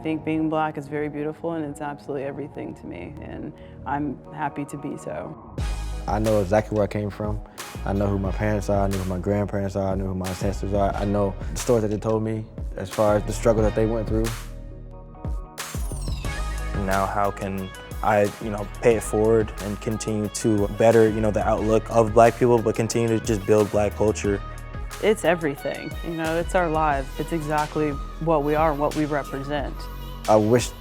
think being black is very beautiful and it's absolutely everything to me, and I'm happy to be so. I know exactly where I came from. I know who my parents are, I know who my grandparents are, I know who my ancestors are. I know the stories that they told me as far as the struggle that they went through. Now how can I, pay it forward and continue to better, the outlook of black people, but continue to just build black culture. It's everything, it's our lives. It's exactly what we are and what we represent. I wish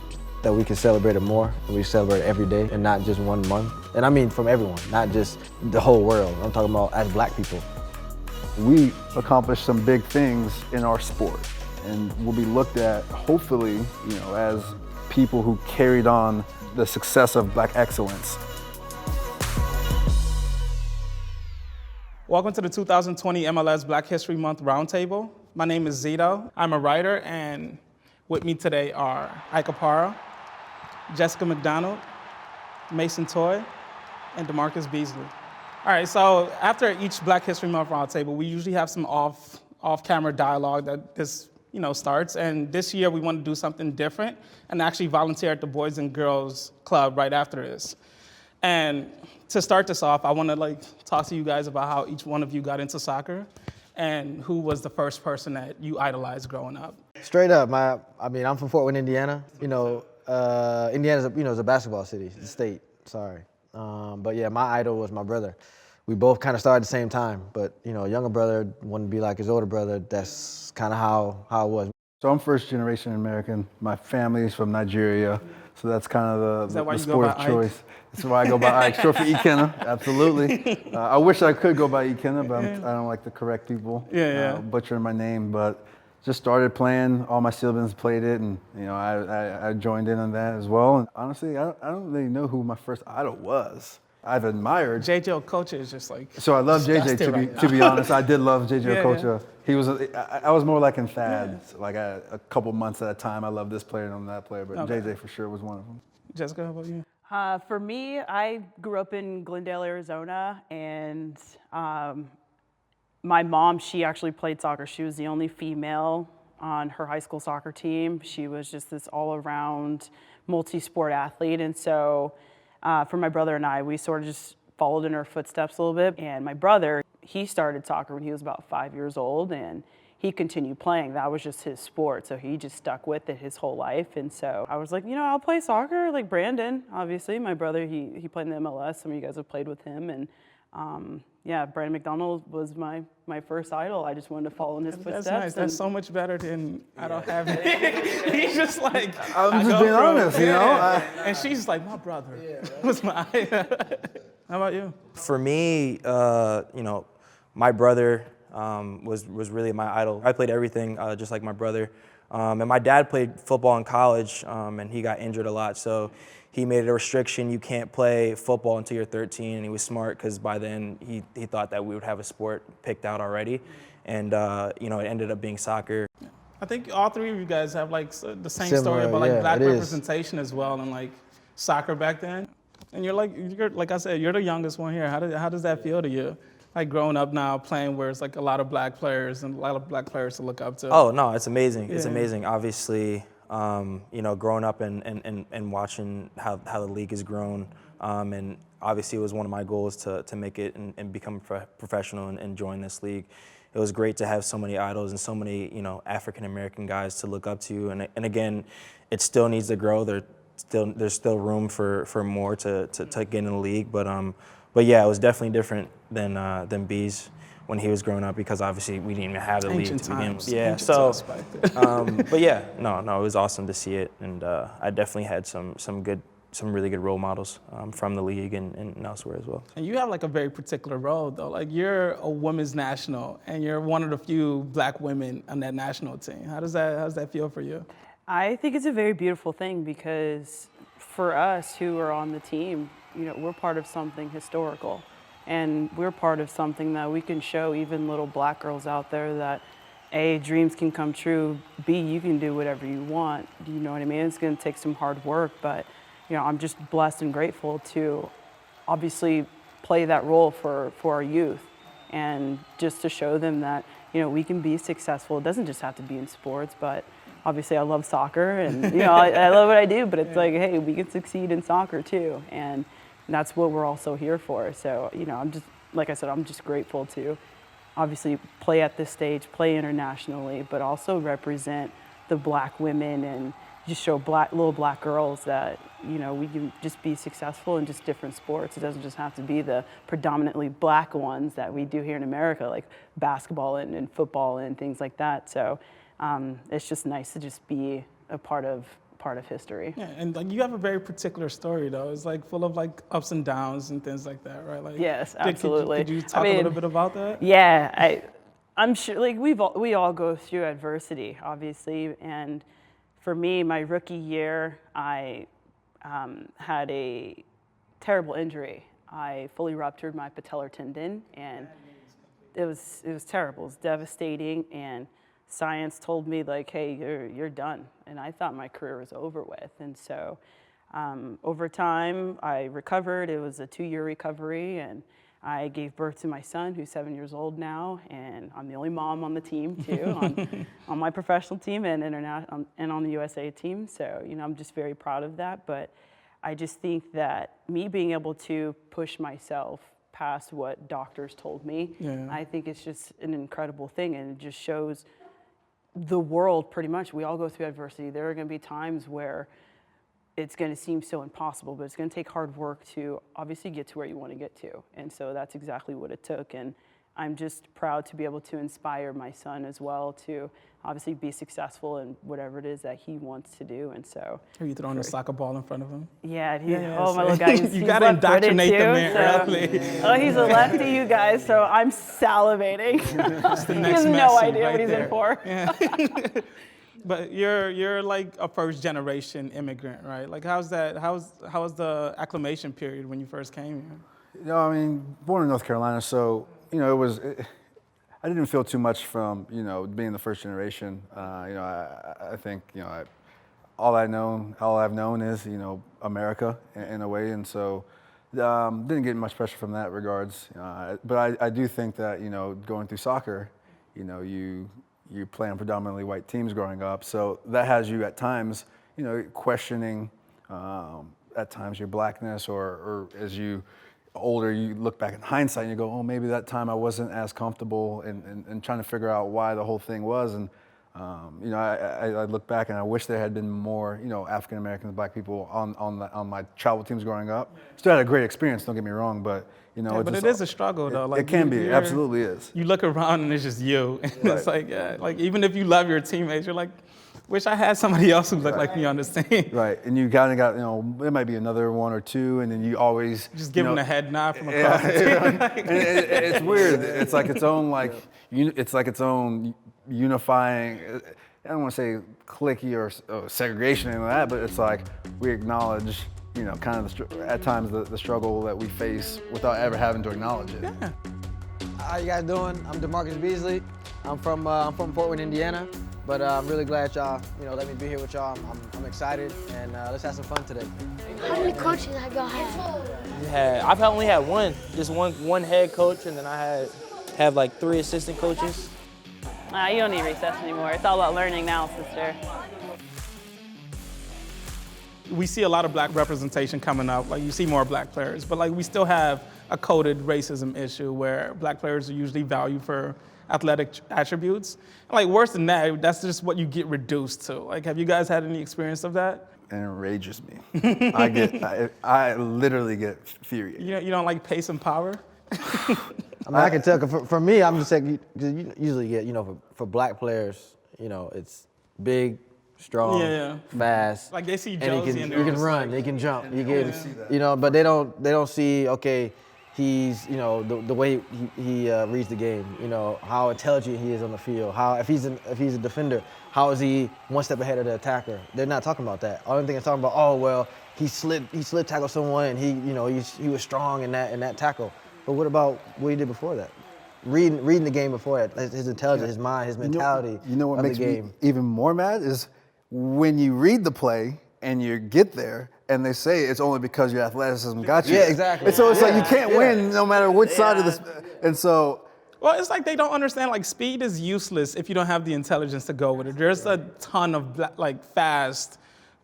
that we could celebrate it more, and we celebrate it every day and not just 1 month. And I mean from everyone, not just the whole world. I'm talking about as black people. We accomplished some big things in our sport, and we'll be looked at, hopefully, as people who carried on the success of black excellence. Welcome to the 2020 MLS Black History Month Roundtable. My name is Zito. I'm a writer, and with me today are Ike Opara, Jessica McDonald, Mason Toye, and DaMarcus Beasley. All right, so after each Black History Month Roundtable, we usually have some off-camera dialogue that this starts, and this year we want to do something different and actually volunteer at the Boys and Girls Club right after this. And to start this off, I want to talk to you guys about how each one of you got into soccer and who was the first person that you idolized growing up. Straight up, I'm from Fort Wayne, Indiana. Indiana's is a basketball city, it's a state, sorry. But yeah, my idol was my brother. We both kind of started at the same time, but a younger brother wanted to be like his older brother. That's kind of how it was. So I'm first generation American. My family's from Nigeria, so that's kind of the sport of choice. That's why I go by Ike, short for Ikenna, absolutely. I wish I could go by Ikenna, but I don't like to correct people, butchering my name, but just started playing, all my siblings played it, and I joined in on that as well. And honestly, I don't really know who my first idol was. I've admired. JJ Okocha is just like. So I love JJ, to be honest. I did love JJ Okocha. He was, I was more like in fads, like a couple months at a time. I love this player and that player, but JJ for sure was one of them. Jessica, how about you? For me, I grew up in Glendale, Arizona, and my mom, she actually played soccer. She was the only female on her high school soccer team. She was just this all-around multi-sport athlete, and so for my brother and I, we sort of just followed in her footsteps a little bit. And my brother, he started soccer when he was about 5 years old, and he continued playing. That was just his sport, so he just stuck with it his whole life. And so I was like, I'll play soccer, like Brandon, obviously. My brother, he played in the MLS. Some of you guys have played with him. And Brandon McDonald was my first idol. I just wanted to follow in his footsteps. That's nice. That's so much better than I don't have it. He's just like, I'm just being honest, And she's like, my brother was my idol. How about you? For me, my brother was really my idol. I played everything just like my brother. And my dad played football in college, and he got injured a lot. So he made it a restriction. You can't play football until you're 13. And he was smart because by then he thought that we would have a sport picked out already. And, it ended up being soccer. I think all three of you guys have the same Similar, story about black it is. representation as well and soccer back then. And you're like I said, you're the youngest one here. How does that feel to you? Like growing up now, playing where it's a lot of black players and a lot of black players to look up to. Oh no, it's amazing. Yeah. It's amazing. Obviously, growing up and watching how the league has grown, and obviously it was one of my goals to make it and become professional and join this league. It was great to have so many idols and so many African American guys to look up to. And again, it still needs to grow. There's still room for more to get in the league, but yeah, it was definitely different than Bees when he was growing up because obviously we didn't even have the league to begin with. Yeah, so but yeah, no, it was awesome to see it, and I definitely had some really good role models from the league and elsewhere as well. And you have a very particular role though. You're a women's national, and you're one of the few black women on that national team. How does that feel for you? I think it's a very beautiful thing because for us who are on the team, we're part of something historical, and we're part of something that we can show even little black girls out there that A, dreams can come true, B, you can do whatever you want. You know what I mean? It's going to take some hard work, but I'm just blessed and grateful to obviously play that role for our youth and just to show them that we can be successful. It doesn't just have to be in sports, but obviously I love soccer and, you know, I love what I do, but it's like, hey, we can succeed in soccer too. And that's what we're also here for. So, you know, I'm just, like I said, I'm just grateful to obviously play at this stage, play internationally, but also represent the black women and just show little black girls that, you know, we can just be successful in just different sports. It doesn't just have to be the predominantly black ones that we do here in America, like basketball and football and things like that. So it's just nice to just be a part of history. Yeah, and like you have a very particular story though. It's like full of like ups and downs and things like that, right? Like, yes, absolutely. Could you talk a little bit about that? Yeah, I'm sure. Like we all go through adversity, obviously. And for me, my rookie year, I had a terrible injury. I fully ruptured my patellar tendon, and it was terrible. It was devastating, and science told me like, hey, you're done. And I thought my career was over with. And so over time, I recovered. It was a 2-year recovery, and I gave birth to my son, who's 7 years old now, and I'm the only mom on the team too, on my professional team and on the USA team. So, you know, I'm just very proud of that. But I just think that me being able to push myself past what doctors told me, I think it's just an incredible thing, and it just shows the world pretty much. We all go through adversity. There are going to be times where it's going to seem so impossible, but it's going to take hard work to obviously get to where you want to get to. And so that's exactly what it took. And I'm just proud to be able to inspire my son as well to obviously be successful in whatever it is that he wants to do. And so. Are you throwing a soccer ball in front of him? Yeah. Oh, my little guy. You got to indoctrinate the man early. Oh, he's a lefty, you guys. So I'm salivating. He has no idea what he's in for. Yeah. But you're like a first generation immigrant, right? Like how was the acclimation period when you first came here? You know, I mean, born in North Carolina, so, you know, I didn't feel too much from, you know, being the first generation. You know, I think, you know, all I've known is, you know, America in a way, and so didn't get much pressure from that regards. But I do think that, you know, going through soccer, you know, you play on predominantly white teams growing up, so that has you at times, you know, questioning at times your blackness, or as you older, you look back in hindsight and you go, oh, maybe that time I wasn't as comfortable, and trying to figure out why the whole thing was. And you know, I look back and I wish there had been more, you know, African Americans, black people on my travel teams growing up. Still had a great experience, don't get me wrong, but you know, but it is a struggle though. Like it can be, absolutely is. You look around and it's just you. And it's like, like even if you love your teammates, you're like, wish I had somebody else who looked like me on the team. Right, and you kind of got, you know, there might be another one or two, and then you always just give them a head nod from across the team. And it's weird. It's like its own its own unifying. I don't want to say cliquey or segregation and that, but it's like we acknowledge, you know, kind of at times the struggle that we face without ever having to acknowledge it. Yeah. How you guys doing? I'm DaMarcus Beasley. I'm from Fort Worth, Indiana, but I'm really glad y'all, you know, let me be here with y'all. I'm excited, and let's have some fun today. How many coaches have y'all had? I've only had one, just one head coach, and then I have like 3 assistant coaches. You don't need recess anymore. It's all about learning now, sister. We see a lot of black representation coming up. Like you see more black players, but like we still have a coded racism issue where black players are usually valued for athletic attributes. And like worse than that, that's just what you get reduced to. Like, have you guys had any experience of that? It enrages me. I literally get furious. You don't like pace and power? I mean, I can tell, 'cause for me, I'm just saying, you usually get, you know, for black players, you know, it's big, strong, fast. Like they see and Josie he can run, he can jump, you know, but they don't see, okay, he's, you know, the way he reads the game, you know, how intelligent he is on the field, how if he's a defender, how is he one step ahead of the attacker? They're not talking about that. All thing they're talking about, oh well, he slid tackled someone, and he was strong in that tackle. But what about what he did before that? Reading the game before that, his intelligence, his mind, his mentality. You know what of makes the game. me even more mad is when you read the play and you get there and they say it's only because your athleticism got you. Yeah, exactly. And so it's like you can't win no matter which side of this. And so Well, it's like they don't understand, like, speed is useless if you don't have the intelligence to go with it. There's a ton of, like, fast,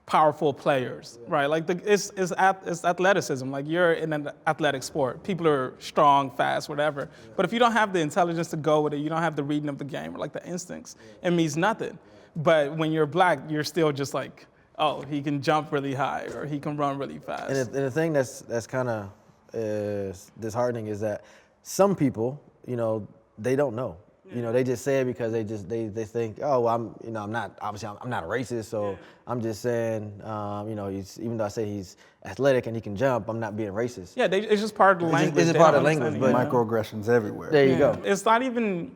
powerful players, right? Like, it's athleticism. Like, you're in an athletic sport. People are strong, fast, whatever. But if you don't have the intelligence to go with it, you don't have the reading of the game or, like, the instincts, it means nothing. But when you're black, you're still just like, oh, he can jump really high or he can run really fast. And the thing that's kind of disheartening is that some people, you know, they don't know. You know, they just say it because they think, oh, well, I'm not a racist, so I'm just saying, you know, even though I say he's athletic and he can jump, I'm not being racist. Yeah, it's just part of the language. It's just part of the language, but microaggressions everywhere. There you go. It's not even,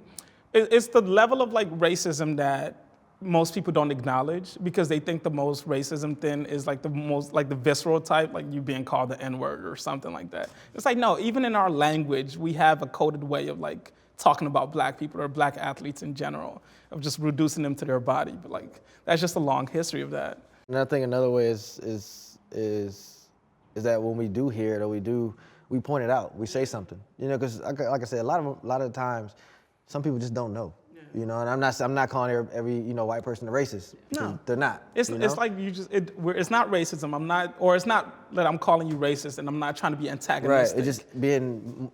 it's the level of like racism that most people don't acknowledge because they think the most racism then is like the most, like the visceral type, like you being called the N-word or something like that. It's like, no, even in our language, we have a coded way of like talking about black people or black athletes in general, of just reducing them to their body. But like, that's just a long history of that. And I think another way is that when we do hear it or we point it out, we say something. You know, because like I said, a lot of times, some people just don't know. You know, and I'm not calling every white person a racist. No, they're not. It's like it's not racism. It's not that I'm calling you racist, and I'm not trying to be antagonistic. Right. It's just being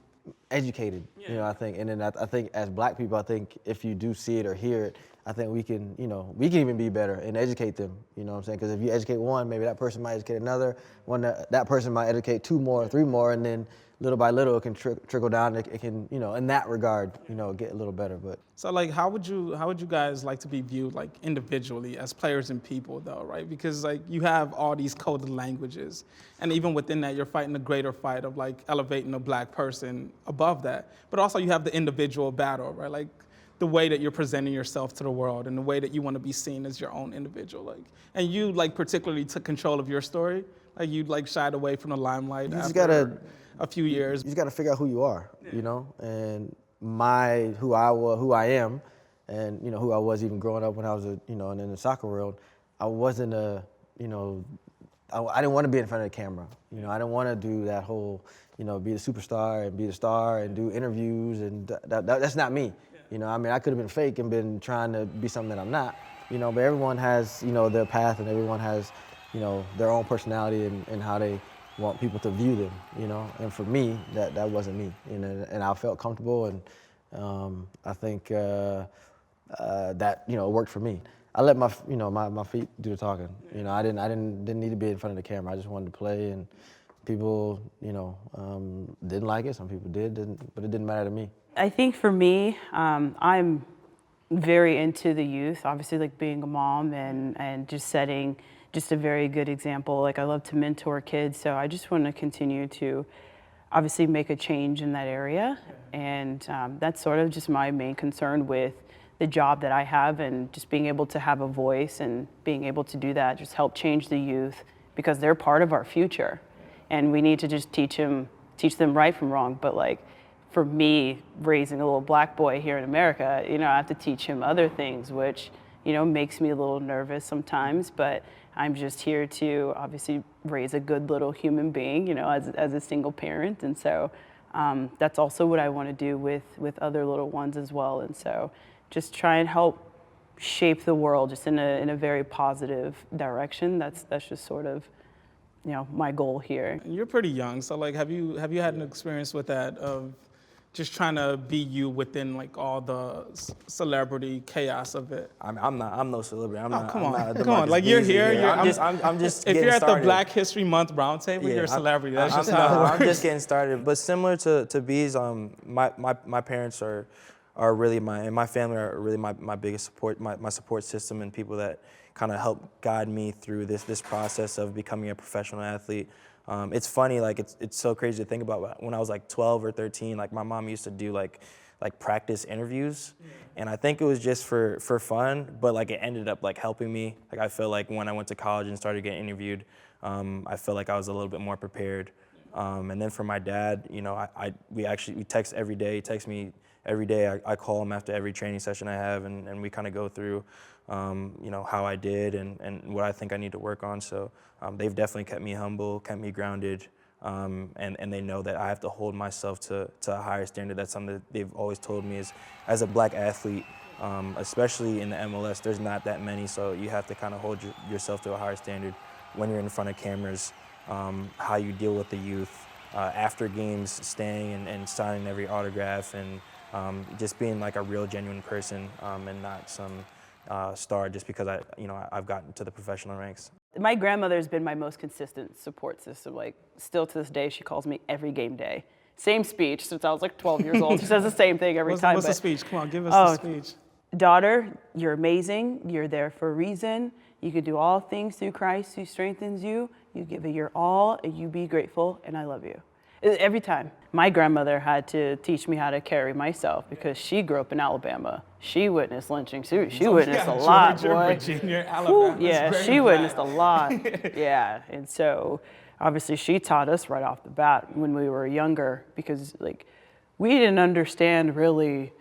educated. You know, I think, and then I think as black people, I think if you do see it or hear it, I think we can even be better and educate them. You know what I'm saying? Because if you educate one, maybe that person might educate another. One that person might educate 2 more, 3 more, and then little by little, it can trickle down. It can, in that regard, get a little better. But so, like, how would you guys like to be viewed, like, individually as players and people, though, right? Because like you have all these coded languages, and even within that, you're fighting a greater fight of like elevating a black person above that. But also, you have the individual battle, right? Like the way that you're presenting yourself to the world and the way that you want to be seen as your own individual, like, and you like particularly took control of your story, like you like shied away from the limelight after a few years. You just got to figure out who you are, and who I am, and who I was even growing up when I was in the soccer world. I wasn't I didn't want to be in front of the camera. I didn't want to do that whole be the superstar and be the star and do interviews, and that's not me. I mean, I could have been fake and been trying to be something that I'm not. But everyone has their path, and everyone has their own personality and how they want people to view them, and for me, that wasn't me, and I felt comfortable, and I think that worked for me. I let my feet do the talking. I didn't need to be in front of the camera. I just wanted to play, and people didn't like it. Some people did, but it didn't matter to me. I think for me, I'm very into the youth. Obviously, like being a mom and just setting just a very good example. Like I love to mentor kids, so I just want to continue to obviously make a change in that area. And that's sort of just my main concern with the job that I have, and just being able to have a voice and being able to do that, just help change the youth, because they're part of our future. And we need to just teach them right from wrong. But like for me, raising a little black boy here in America, I have to teach him other things, which makes me a little nervous sometimes, but I'm just here to obviously raise a good little human being, as a single parent. And so that's also what I want to do with other little ones as well. And so just try and help shape the world just in a very positive direction. That's just sort of, my goal here. You're pretty young, so like, have you had an experience with that of just trying to be you within like all the celebrity chaos of it? I'm no celebrity. I'm come on. Like you're here. I'm just. If getting you're at started. the Black History Month roundtable, you're a celebrity. That's just how it works. I'm just getting started. But similar to Bees, my parents are really my family are really my biggest support, my support system, and people that kind of help guide me through this process of becoming a professional athlete. It's funny, like it's so crazy to think about. When I was like 12 or 13, like my mom used to do like practice interviews, and I think it was just for fun, but like it ended up like helping me. Like I feel like when I went to college and started getting interviewed, I felt like I was a little bit more prepared. And then for my dad, we text every day. He texts me every day. I call him after every training session I have, and we kind of go through, how I did and what I think I need to work on. So they've definitely kept me humble, kept me grounded, and they know that I have to hold myself to a higher standard. That's something that they've always told me is, as a black athlete, especially in the MLS, there's not that many, so you have to kind of hold yourself to a higher standard when you're in front of cameras, how you deal with the youth, after games, staying and signing every autograph, and just being like a real, genuine person, and not some star just because I've gotten to the professional ranks. My grandmother's been my most consistent support system. Like, still to this day, she calls me every game day. Same speech since I was like 12 years old. She says the same thing every time. What's the speech? Come on, give us the speech. Daughter, you're amazing. You're there for a reason. You can do all things through Christ who strengthens you. You give it your all, and you be grateful, and I love you. Every time. My grandmother had to teach me how to carry myself because she grew up in Alabama. She witnessed lynching. She witnessed a lot, Georgia, boy. Virginia, Alabama. Yeah, she witnessed a lot. Yeah, and so obviously she taught us right off the bat when we were younger because like we didn't understand really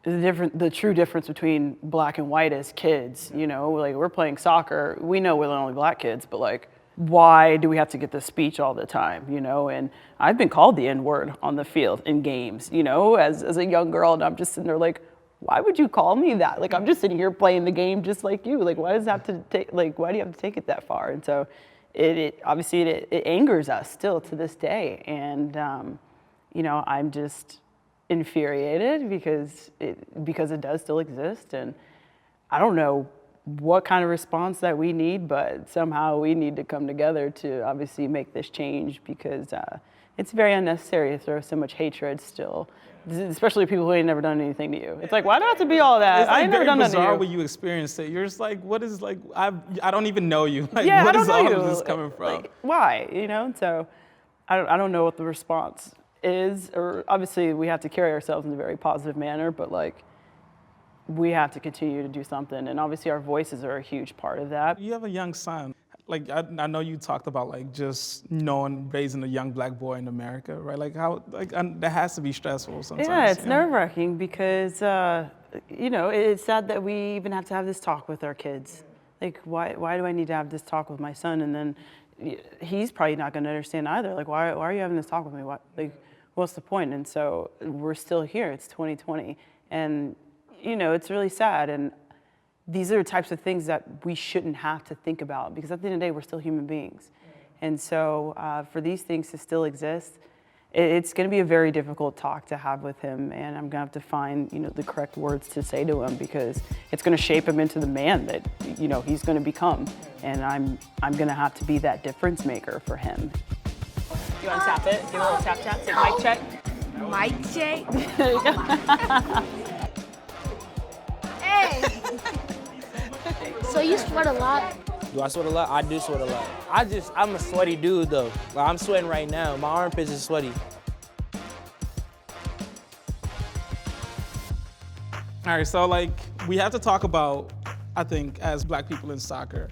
the true difference between black and white as kids. You know, like we're playing soccer. We know we're the only black kids, but like, why do we have to get this speech all the time, you know? And I've been called the N-word on the field in games, you know, as a young girl, and I'm just sitting there like, why would you call me that? Like, I'm just sitting here playing the game just like you. Like, why does it have to take, like, why do you have to take it that far? And so it obviously angers us still to this day. And, you know, I'm just infuriated because it does still exist. And I don't know what kind of response that we need, but somehow we need to come together to obviously make this change because it's very unnecessary to throw so much hatred still, especially people who ain't never done anything to you. It's like, why do I have to be all that? It's like I ain't never done nothing to bizarre you. when you experience it. You're just like, what is like, I don't even know you. Like, Yeah, what I don't is know all you. of this coming from? Like, why, you know? So I don't know what the response is, or obviously we have to carry ourselves in a very positive manner, but like, we have to continue to do something, and obviously our voices are a huge part of that. You have a young son. Like, I know you talked about like just raising a young black boy in America, right? Like how, that has to be stressful sometimes. Yeah, it's nerve-wracking because, you know, it's sad that we even have to have this talk with our kids. Like, why do I need to have this talk with my son? And then he's probably not going to understand either. Like, why are you having this talk with me? What's the point? And so we're still here. It's 2020, and you know, it's really sad, and these are the types of things that we shouldn't have to think about because at the end of the day, we're still human beings. And so for these things to still exist, it's gonna be a very difficult talk to have with him, and I'm gonna have to find, you know, the correct words to say to him because it's gonna shape him into the man that, you know, he's gonna become. And I'm gonna have to be that difference maker for him. You wanna tap it? Give a little tap tap, say mic check. Mic check. Hey. So you sweat a lot? Do I sweat a lot? I do sweat a lot. I'm a sweaty dude though. Like, I'm sweating right now. My armpits is sweaty. All right, so like we have to talk about, I think, as black people in soccer,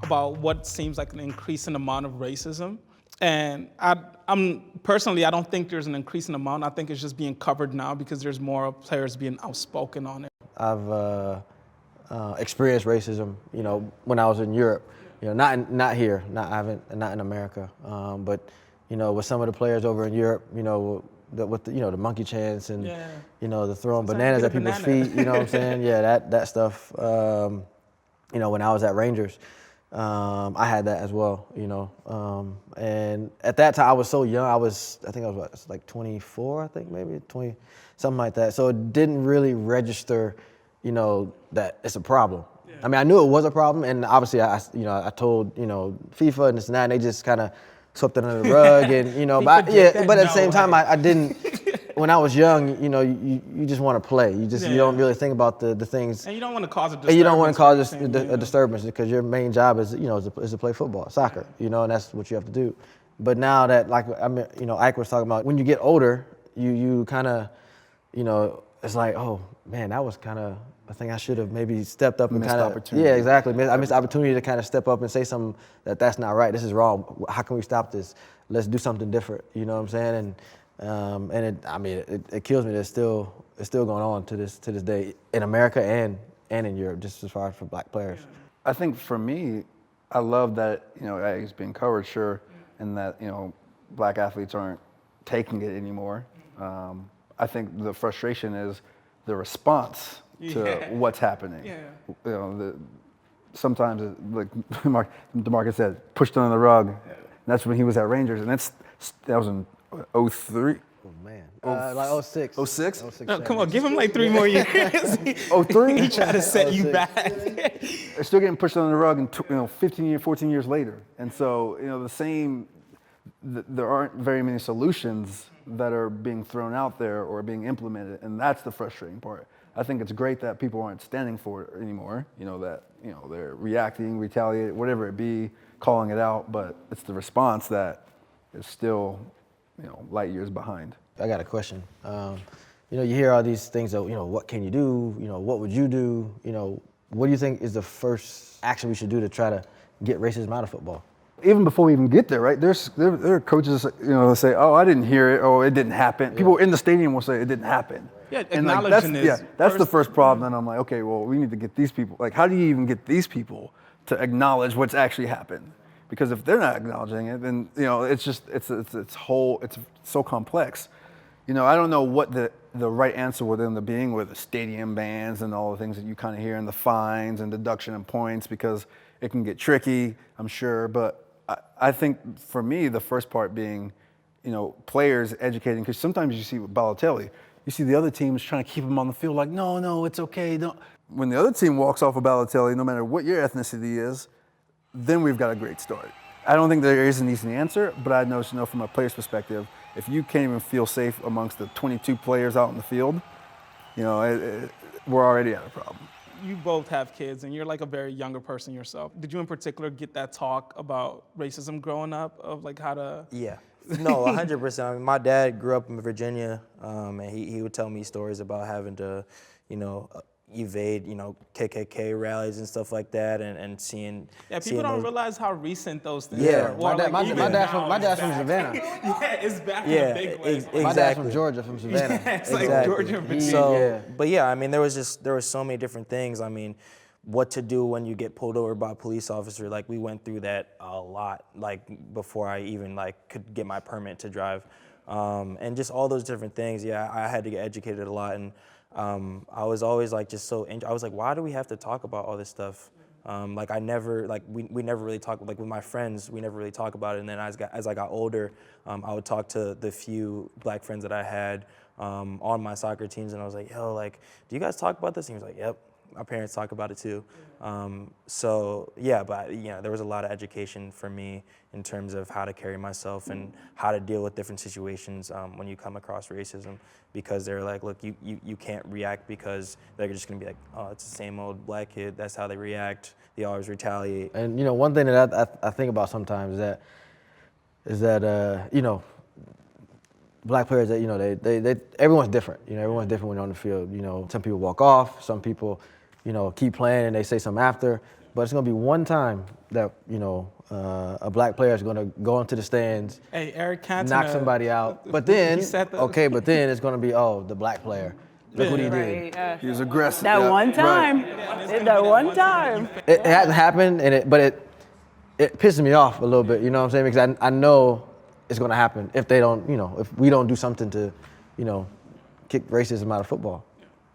about what seems like an increasing amount of racism. And I'm personally, I don't think there's an increasing amount. I think it's just being covered now because there's more players being outspoken on it. I've experienced racism, you know, when I was in Europe. You know, not here, not in America, but you know, with some of the players over in Europe, you know, with the, you know, the monkey chants and you know, the throwing bananas at people's feet. You know what I'm saying? Yeah, that stuff. You know, when I was at Rangers, I had that as well. You know, and at that time I was so young. I think I was like 24, I think maybe 20, something like that. So it didn't really register, you know, that it's a problem. Yeah. I mean, I knew it was a problem, and obviously, I told, you know, FIFA and this and that, and they just kind of swept it under the rug, and you know, but at the same time, I didn't. When I was young, you know, you just want to play. You don't really think about the things. And you don't want to cause a disturbance. And you don't want to cause a disturbance because your main job is, you know, is to play football, soccer, you know, and that's what you have to do. But now that, like, I mean, you know, Ike was talking about, when you get older, you kind of, you know, it's like, oh man, that was kind of a thing I should have maybe stepped up and kind of. Yeah, exactly. I missed the opportunity to kind of step up and say something that's not right. This is wrong. How can we stop this? Let's do something different. You know what I'm saying? And it kills me that it's still going on to this day in America and in Europe, just as far as for black players. I think for me, I love that, you know, it's being covered, sure, and that, you know, black athletes aren't taking it anymore. I think the frustration is the response to what's happening. Yeah. You know, sometimes, like DaMarcus said, pushed under the rug. And that's when he was at Rangers, and that was in 03. Oh man, like 06. 06? No, come on, give him like 3 more years. 03? He tried to set you 06. back. They're still getting pushed under the rug, and 14 years later. And so, there aren't very many solutions that are being thrown out there or being implemented, and that's the frustrating part. I think it's great that people aren't standing for it anymore. They're reacting, retaliating, whatever it be, calling it out, but it's the response that is still, light years behind. I got a question. You hear all these things of, what can you do? What would you do? What do you think is the first action we should do to try to get racism out of football? Even before we even get there, right? There are coaches, that say, "Oh, I didn't hear it," or "It didn't happen." Yeah. People in the stadium will say, "It didn't happen." Yeah, and acknowledging that's the first problem. And I'm like, okay, well, we need to get these people. Like, how do you even get these people to acknowledge what's actually happened? Because if they're not acknowledging it, then it's so complex. I don't know what the right answer would end up being with the stadium bans and all the things that you kind of hear, and the fines and deduction of points, because it can get tricky, I'm sure. But I think for me, the first part being, players educating, because sometimes you see with Balotelli, you see the other teams trying to keep him on the field like, no, it's okay. Don't. When the other team walks off of Balotelli, no matter what your ethnicity is, then we've got a great start. I don't think there is an easy answer, but I know from a player's perspective, if you can't even feel safe amongst the 22 players out in the field, we're already at a problem. You both have kids, and you're like a very younger person yourself. Did you in particular get that talk about racism growing up, of like how to? Yeah, no, 100%. I mean, my dad grew up in Virginia, and he would tell me stories about having to, evade, KKK rallies and stuff like that, and seeing. Yeah, people don't realize how recent those things Yeah. are. My dad's from Savannah. Yeah, it's back in a big way. Exactly. My dad's from Georgia, from Savannah. Yeah, it's like Georgia and Virginia. But yeah, I mean, there were so many different things. I mean, what to do when you get pulled over by a police officer. Like, we went through that a lot, like, before I even could get my permit to drive, and just all those different things. Yeah, I had to get educated a lot, and I was always I was like, why do we have to talk about all this stuff? We never really talk, like with my friends, we never really talk about it. And then as I got older, I would talk to the few black friends that I had on my soccer teams, and I was like, yo, like, do you guys talk about this? And he was like, yep, our parents talk about it too. So yeah, but there was a lot of education for me in terms of how to carry myself and how to deal with different situations when you come across racism, because they're like, look, you can't react because they're just gonna be like, oh, it's the same old black kid, that's how they react, they always retaliate. And one thing that I think about sometimes is that black players, that they everyone's different. Everyone's different when they're on the field. Some people walk off, some people keep playing and they say something after. But it's gonna be one time that a black player is gonna go into the stands, hey, Eric Cantona, knock somebody out. But then, but then it's gonna be, the black player. Look what he did. He was aggressive. That one time. Right. That one time. It hasn't happened, but it pisses me off a little bit. You know what I'm saying? Because I know it's gonna happen if they don't. If we don't do something to, kick racism out of football.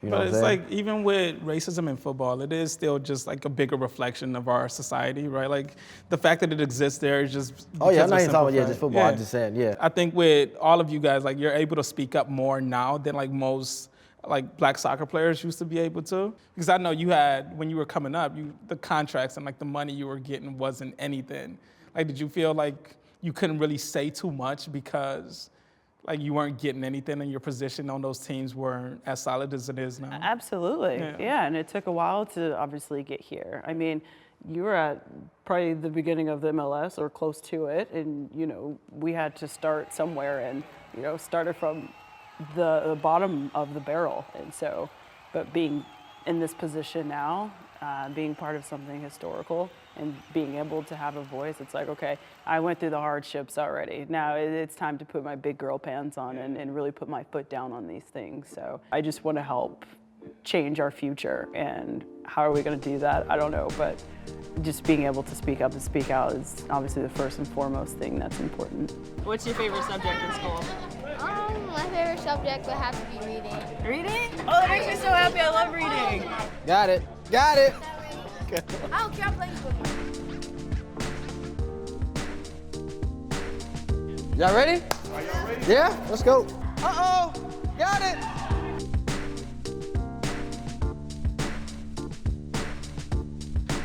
But it's like, even with racism in football, it is still just like a bigger reflection of our society, right? Like, the fact that it exists there is just. Oh yeah, I'm not even talking about about just football. I'm just saying, yeah. I think with all of you guys, like, you're able to speak up more now than like most black soccer players used to be able to. Because I know you had, when you were coming up, the contracts and like the money you were getting wasn't anything. Like, did you feel like you couldn't really say too much because like you weren't getting anything and your position on those teams weren't as solid as it is now? Absolutely, yeah, and it took a while to obviously get here. I mean, you were at probably the beginning of the MLS or close to it, and we had to start somewhere, and started from the bottom of the barrel. And so, but being in this position now, being part of something historical and being able to have a voice, it's like, okay, I went through the hardships already. Now it's time to put my big girl pants on and really put my foot down on these things. So I just want to help change our future. And how are we going to do that? I don't know, but just being able to speak up and speak out is obviously the first and foremost thing that's important. What's your favorite subject in school? My favorite subject would have to be reading. Reading? Oh, that makes me so happy. I love reading. Got it. Got it. I don't care playing football. Y'all ready? Are y'all ready? Yeah, let's go. Uh-oh. Got it.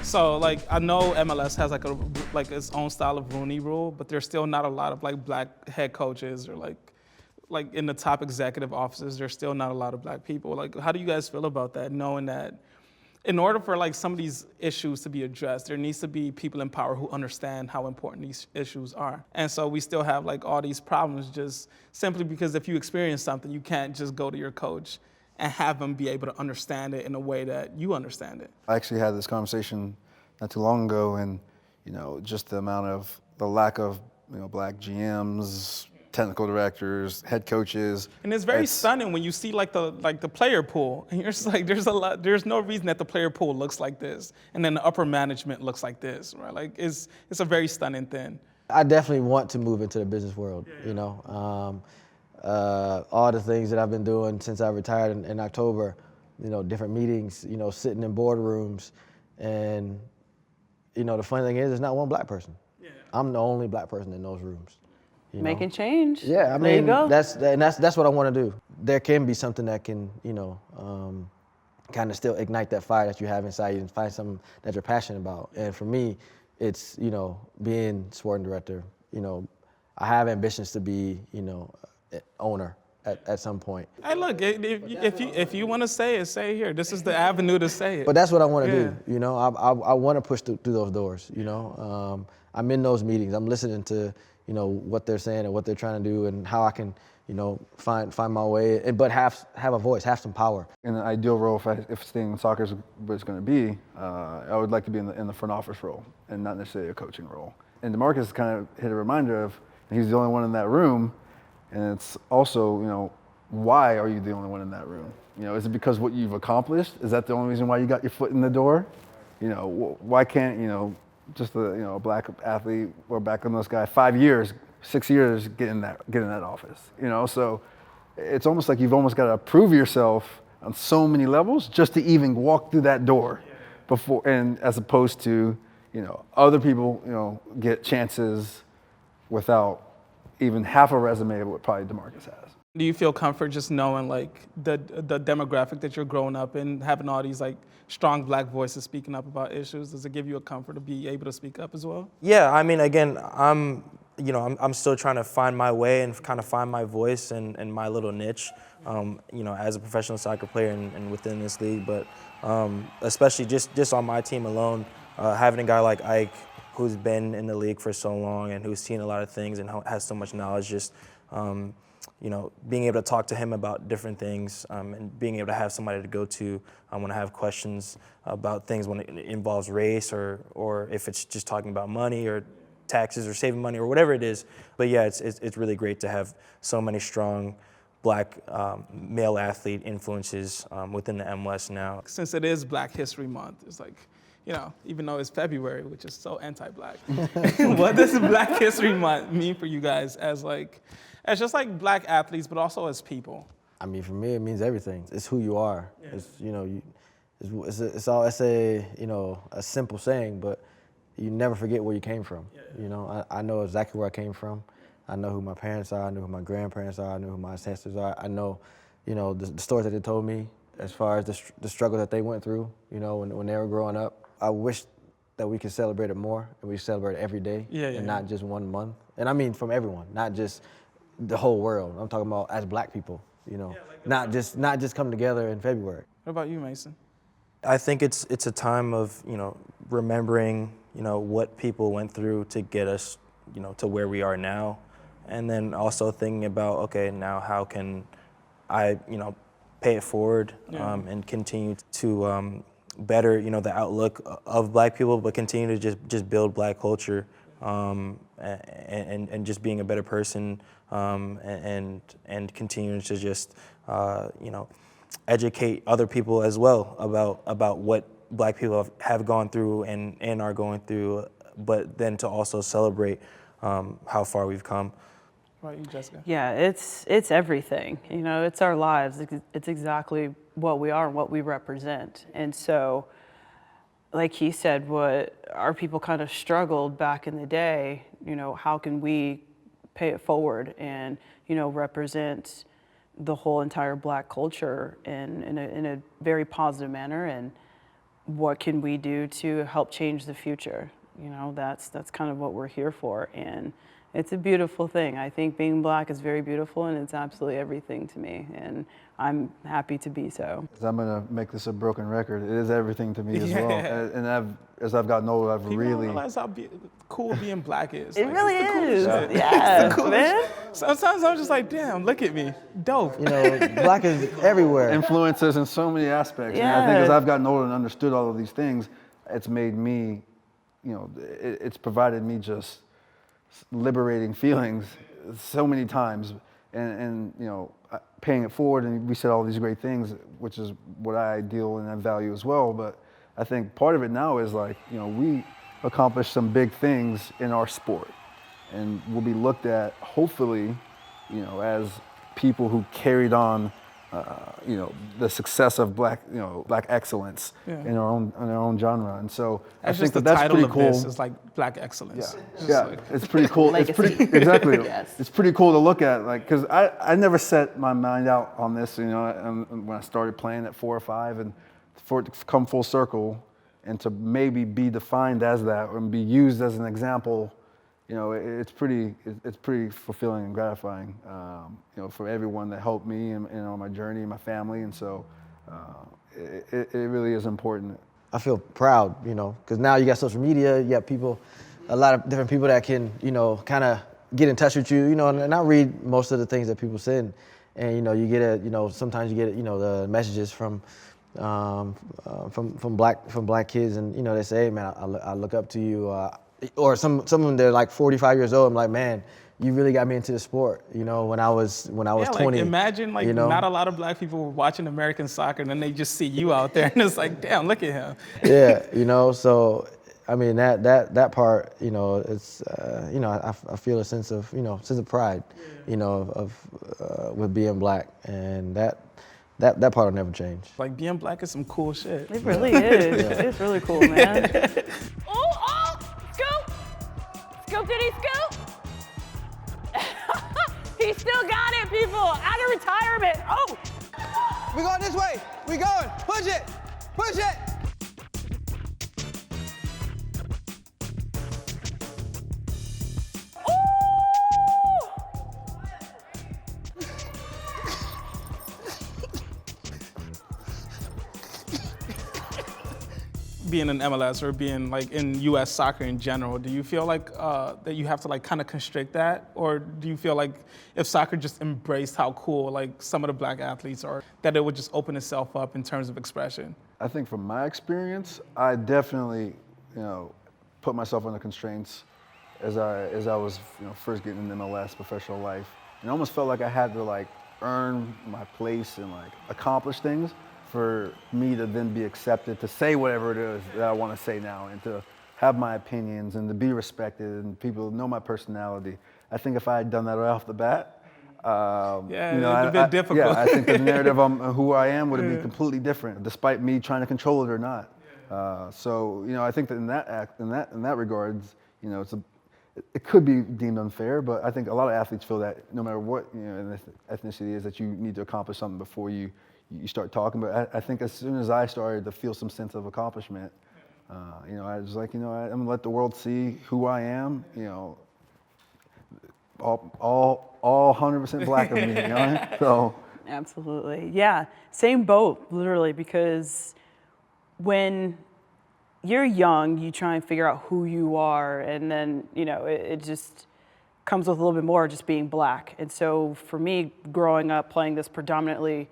So like I know MLS has like its own style of Rooney Rule, but there's still not a lot of like black head coaches or like in the top executive offices, there's still not a lot of black people. Like, how do you guys feel about that, knowing that in order for like some of these issues to be addressed, there needs to be people in power who understand how important these issues are. And so we still have like all these problems just simply because if you experience something, you can't just go to your coach and have them be able to understand it in a way that you understand it. I actually had this conversation not too long ago, and just the lack of black GMs, technical directors, head coaches. And it's very stunning when you see like the player pool, and you're just like, there's no reason that the player pool looks like this, and then the upper management looks like this, right? Like it's a very stunning thing. I definitely want to move into the business world, all the things that I've been doing since I retired in October, different meetings, sitting in boardrooms, and the funny thing is, there's not one black person. Yeah. I'm the only black person in those rooms. Making change. Yeah, I mean, there you go. that's what I want to do. There can be something that can, kind of still ignite that fire that you have inside you and find something that you're passionate about. And for me, it's, being sporting director, I have ambitions to be, owner at some point. Hey, look, if you want to say it, say it here. This is the avenue to say it. But that's what I want to do. I want to push through those doors. I'm in those meetings. I'm listening to, what they're saying and what they're trying to do and how I can, find my way. But have a voice, have some power. In an ideal role, if staying in soccer is what it's going to be, I would like to be in the front office role and not necessarily a coaching role. And DaMarcus kind of hit a reminder of he's the only one in that room. And it's also, why are you the only one in that room? Is it because what you've accomplished? Is that the only reason why you got your foot in the door? Why can't, just a black athlete or back on those guys, 5 years, 6 years, get in that office? So it's almost like you've almost got to prove yourself on so many levels just to even walk through that door before, and as opposed to, other people, get chances without even half a resume of what probably DaMarcus has. Do you feel comfort just knowing like the demographic that you're growing up in, having all these like strong black voices speaking up about issues? Does it give you a comfort to be able to speak up as well? Yeah, I mean, again, I'm still trying to find my way and kind of find my voice and my little niche, as a professional soccer player and within this league. But especially just on my team alone, having a guy like Ike, who's been in the league for so long and who's seen a lot of things and has so much knowledge, just being able to talk to him about different things and being able to have somebody to go to when I have questions about things when it involves race or if it's just talking about money or taxes or saving money or whatever it is. But yeah, it's really great to have so many strong black male athlete influences within the MLS now. Since it is Black History Month, it's like, even though it's February, which is so anti-black, what does Black History Month mean for you guys as just like black athletes, but also as people? I mean, for me, it means everything. It's who you are. Yeah. It's a simple saying, but you never forget where you came from. Yeah. I know exactly where I came from. I know who my parents are. I know who my grandparents are. I know who my ancestors are. I know, the stories that they told me as far as the struggle that they went through, when they were growing up. I wish that we could celebrate it more, and we celebrate it every day, and not just 1 month. And I mean from everyone, not just the whole world. I'm talking about as black people, not just come together in February. What about you, Mason? I think it's a time of, remembering, what people went through to get us, to where we are now. And then also thinking about, okay, now how can I, pay it forward and continue to better, the outlook of black people, but continue to just build black culture and just being a better person and continuing to just, educate other people as well about what Black people have gone through and are going through, but then to also celebrate how far we've come. What about you, Jessica? Yeah, it's everything. You know, it's our lives. It's exactly what we are and what we represent. And so, like he said, what our people kind of struggled back in the day, you know, how can we pay it forward and, you know, represent the whole entire Black culture in a very positive manner, and what can we do to help change the future? You know, that's kind of what we're here for, and it's a beautiful thing. I think being Black is very beautiful, and it's absolutely everything to me, and I'm happy to be so. I'm gonna make this a broken record. It is everything to me as well. Yeah. And as I've gotten older, I've People really. don't realize how cool being Black is. It Like, really it's the coolest is. shit. Yeah, It's the coolest man. shit. Sometimes I'm just like, damn, look at me, dope. You know, Black is everywhere. Influences in so many aspects. And I think as I've gotten older and understood all of these things, it's made me, you know, it's provided me just liberating feelings so many times, and you know, paying it forward. And we said all these great things, which is what I ideal and I value as well. But I think part of it now is like, you know, we accomplished some big things in our sport, and we'll be looked at, hopefully, you know, as people who carried on, you know, the success of Black excellence in our own genre. And so That's I think just that's the title pretty of cool. this is like Black excellence. Yeah, it's pretty cool. It's pretty exactly. Yes. It's pretty cool to look at, like, because I never set my mind out on this, you know, and when I started playing at 4 or 5, and for it to come full circle and to maybe be defined as that and be used as an example, you know, it's pretty fulfilling and gratifying, you know, for everyone that helped me and on my journey and my family, and so it really is important. I feel proud, you know, because now you got social media, you got people, a lot of different people that can, you know, kind of get in touch with you, you know, and I read most of the things that people send, and you know, you get you know, sometimes you get, you know, the messages from black kids, and you know, they say, hey, man, I look up to you, or some of them, they're like 45 years old. I'm like, man, you really got me into the sport, you know, when I was 20. Like, imagine, like, you know? not a lot of Black people were watching American soccer, and then they just see you out there, and it's like, damn, look at him. Yeah, you know, so I mean, that part, you know, it's you know, I feel a sense of pride, you know, of with being Black, and that part will never change. Like, being Black is some cool shit. It really is. Yeah. It's really cool, man. Oh, scoop! Scoop, did he scoop? He still got it, people, out of retirement. Oh! We going this way. We going. Push it. Push it. Being in MLS or being like in U.S. soccer in general, do you feel like that you have to like kind of constrict that, or do you feel like if soccer just embraced how cool like some of the Black athletes are, that it would just open itself up in terms of expression? I think from my experience, I definitely, you know, put myself under constraints as I was, you know, first getting into MLS professional life, and I almost felt like I had to like earn my place and like accomplish things for me to then be accepted to say whatever it is that I want to say now, and to have my opinions and to be respected and people know my personality. I think if I had done that right off the bat, Yeah, you know, it'd be a bit difficult. Yeah, I think the narrative on who I am would have been completely different, despite me trying to control it or not. So, you know, I think that in that regards, you know, it could be deemed unfair, but I think a lot of athletes feel that no matter what, you know, ethnicity is, that you need to accomplish something before you start talking. But I think as soon as I started to feel some sense of accomplishment, you know, I was like, you know, I'm gonna let the world see who I am. You know, all 100% Black of me. You know, so. Absolutely, yeah. Same boat, literally, because when you're young, you try and figure out who you are, and then, you know, it just comes with a little bit more just being Black. And so for me, growing up playing this predominantly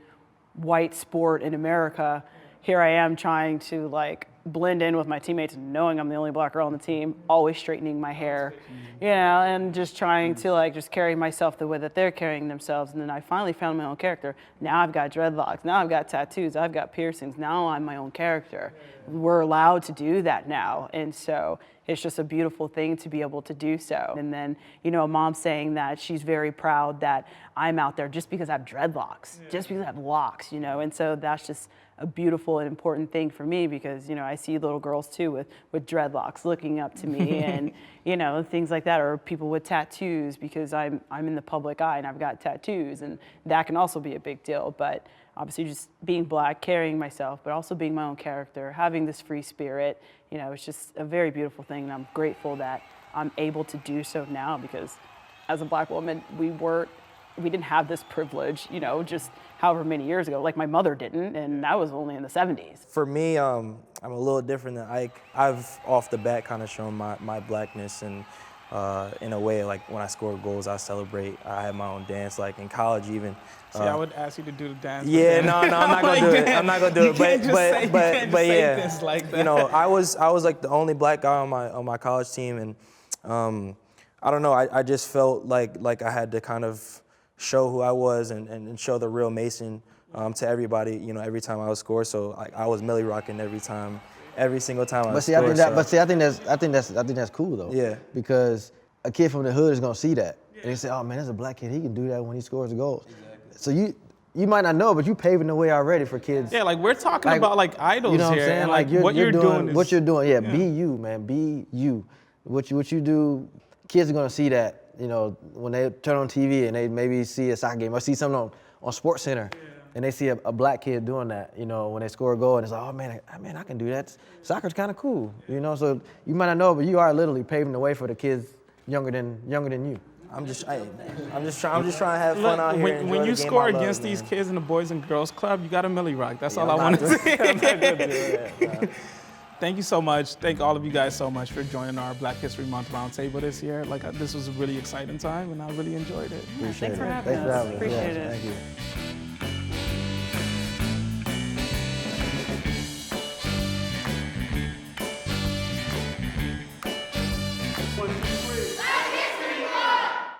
white sport in America, here I am trying to like blend in with my teammates, knowing I'm the only black girl on the team, always straightening my hair, you know, and just trying to like just carry myself the way that they're carrying themselves. And then I finally found my own character. Now I've got dreadlocks, now I've got tattoos, I've got piercings, now I'm my own character. We're allowed to do that now. And so it's just a beautiful thing to be able to do so. And then, you know, Mom saying that she's very proud that I'm out there just because I have dreadlocks, just because I have locks, you know, and so that's just a beautiful and important thing for me because, you know, I see little girls too with dreadlocks looking up to me and, you know, things like that, or people with tattoos because I'm in the public eye and I've got tattoos, and that can also be a big deal. But obviously just being black, carrying myself, but also being my own character, having this free spirit, you know, it's just a very beautiful thing, and I'm grateful that I'm able to do so now because as a black woman, we didn't have this privilege, you know, just however many years ago. Like my mother didn't, and that was only in the 70s. For me, I'm a little different than Ike. I've off the bat kind of shown my blackness, and in a way, like when I score goals, I celebrate. I have my own dance, like in college even. See, I would ask you to do the dance. Yeah, no, I'm not gonna do it. I'm not gonna do it. But yeah, things like that. You know, I was like the only black guy on my college team, and I don't know. I just felt like I had to kind of show who I was and show the real Mason to everybody. You know, every time I would score. So I was Millie rocking every single time I scored. I think that's cool though. Yeah. Because a kid from the hood is gonna see that, and they say, "Oh man, that's a black kid. He can do that when he scores goals." Exactly. So you might not know, but you paving the way already for kids. Yeah, like we're talking about like idols you know here. What I'm saying? And like what you're doing. What you're doing. Yeah, be you, man. Be you. What you do. Kids are gonna see that. You know, when they turn on TV and they maybe see a soccer game or see something on Sports Center, and they see a black kid doing that, you know, when they score a goal, and it's like, oh man, I can do that. Soccer's kind of cool, you know. So you might not know, but you are literally paving the way for the kids younger than you. I'm just trying to have fun out here. When you score against these kids in the Boys and Girls Club, you got a Millie rock. That's all I want to say. I'm not gonna do that. Thank you so much. Thank all of you guys so much for joining our Black History Month Roundtable this year. Like this was a really exciting time, and I really enjoyed it. Thanks for having us. Appreciate it. Thank you.